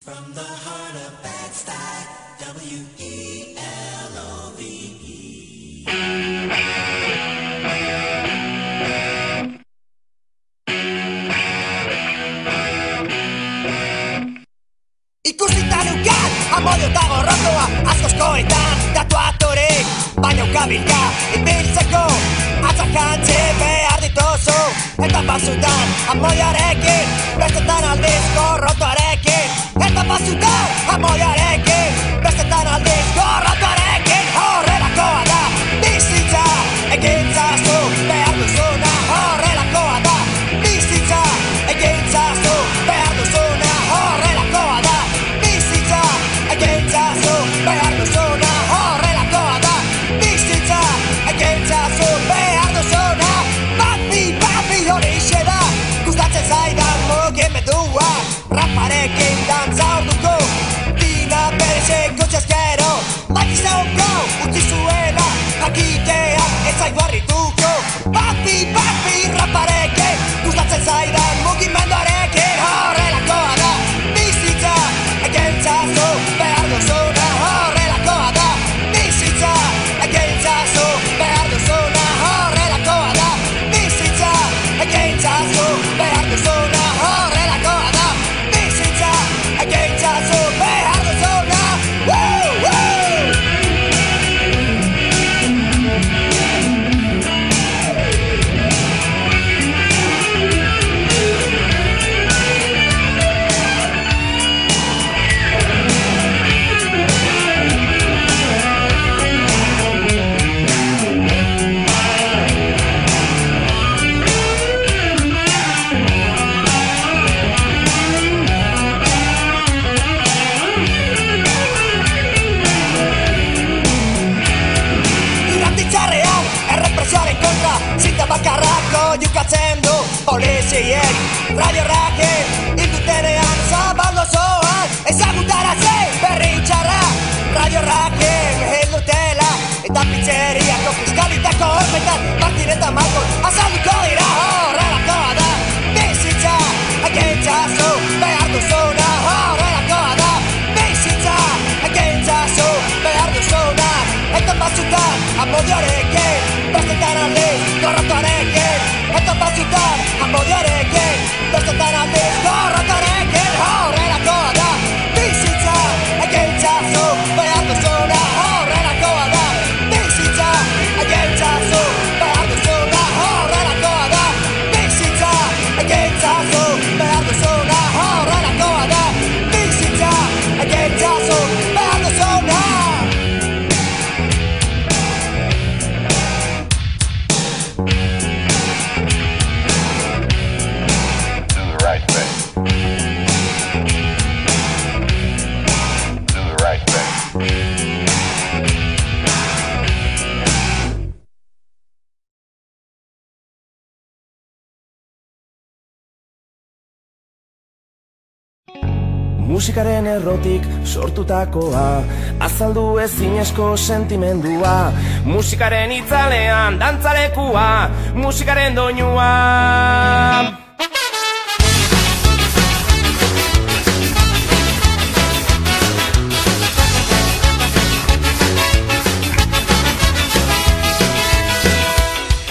From the heart of Bed-Stuy, W-E-L-O-V-E. Ikusita neukan, amodio eta gorrotoa, askoskoetan tatuaturik, baina ukabilka ibiltzeko, atzakantzi behar dituzu, eta pasutan amodioarekin, bestetan aldiz gorrotoarekin, eta pasutan amodioarekin, bestetan aldiz gorrotoarekin, horrelakoa da, bizitza, egintzazu behar duzuna, horrelakoa da, bizitza, egintzazu behar duzuna, horrelakoa da, bizitza, egintzazu behar duzuna, horrelakoa da, bizitza, egintzazu behar duzuna, papi, horixe da, gustatzen zaidan mugimendua, raparekin dantza orduko, dina berezeko txaskero, makizauko, utzi zuela, jakiteak ez zaigu harrituko, papi, raparekin, gustatzen zaidan mugimenduarekin, horrelakoa da, bizitza, egintzazu behar duzuna, horrelakoa da, bizitza, egintzazu behar duzuna, horrelakoa da, bizitza, egintzazu behar duzuna, horrelakoa da, bizitza, egintzazu behar duzuna, bakarrako jukatzen du poliziek Radio Raken indutenean zabaldo zoan ezagutarazi berri txarra Radio Raken heldutela eta pizzeriako fiskalitako hormetan Martin eta Malkon azalduko dira horrelakoa da bizitza egintzazu behar duzuna horrelakoa da bizitza egintzazu behar duzuna eta batzutan amodioarekin bestetan aldiz gorrotoarekin eta batzutan amodioarekin bestetan aldiz gorrotoarekin horrelakoa da bizitza egintzazu behar duzuna horrelakoa da bizitza egintzazu behar duzuna horrelakoa da bizitza egintzazu behar duzuna horrelakoa da bizitza egintzazu behar duzuna. Musikaren errotik sortutakoa, azaldu ezinezko sentimendua, musikaren itzalean dantzalekua, musikaren doinua.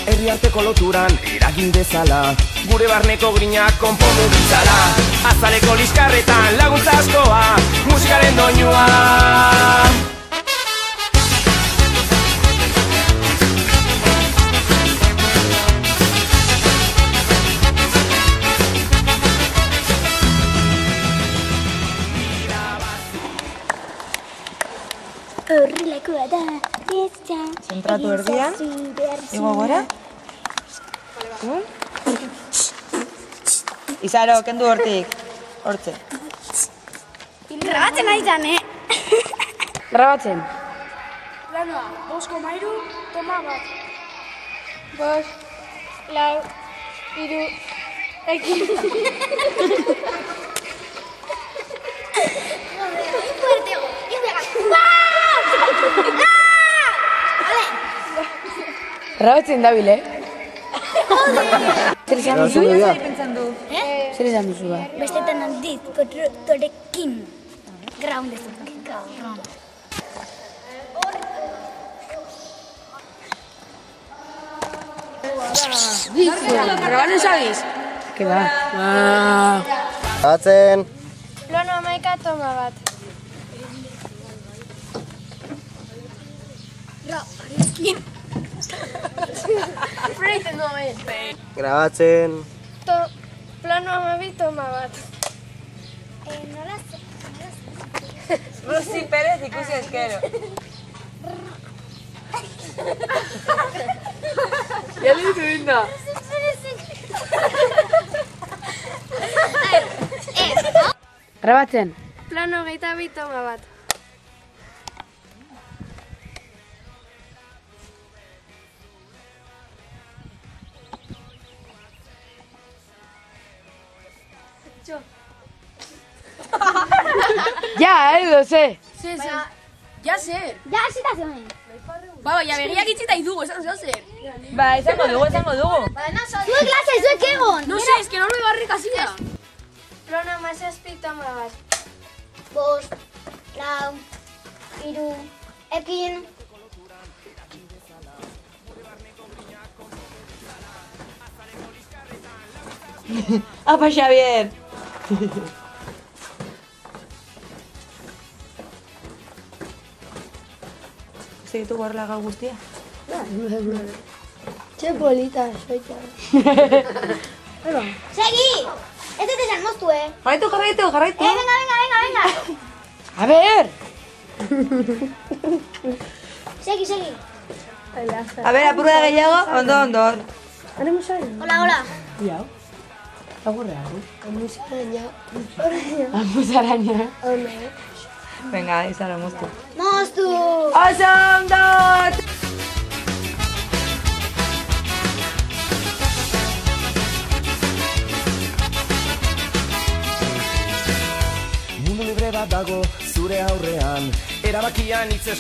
Herriarteko loturan eragin dezala, gure barneko grinak konpondu ditzala, azaleko liskarretan laguntza askoa, musikaren doinua. Horrelakoa da, zentratu erdian, igo gora. Izaro, kendu hortik, hortze. Grabatzen ari zan, Grabatzen. Planoa, 5,3, toma bat. 5, 4, 3, ekin. Fuertego, y pega. Grabatzen dabil, Zer izan duzu? Zer izan duzu ba? Bestetan aldiz, kontrotorekin. Ground ez dut. Ground. Grabatzen zabiz? Que ba. Batzen. Plano 11 toma bat. Freiten duen. Grabatzen. Plano 12 toma bat. Nola ze? Rosi Perez ikusi eskero. Ya li zuinda. Grabatzen. Plano 22 toma bat. Ja, edo, ze. Ja, zer. Ja, hasita zegoen. Baina begiak itzita idugu, esan zer. Ba, izango dugu. Zuek lasai, zuek egon. No sé, es que norbe barrik hasia. Plano 17 toma bat. 5, 4, 3, ekin. Apa, Xavier. Segitu guarla gau guztia? Txe polita, soita. Segi! Ez dut esan moztu, Jarraitu. Venga. A ver! Segi. A ver, apurra da gehiago, ondo. Hola. Iau. Agurra, Amusaraina. Venga, izan moztu. Moztu! Oso ondo! Mundu libre bat dago zure aurrean, erabakian hitz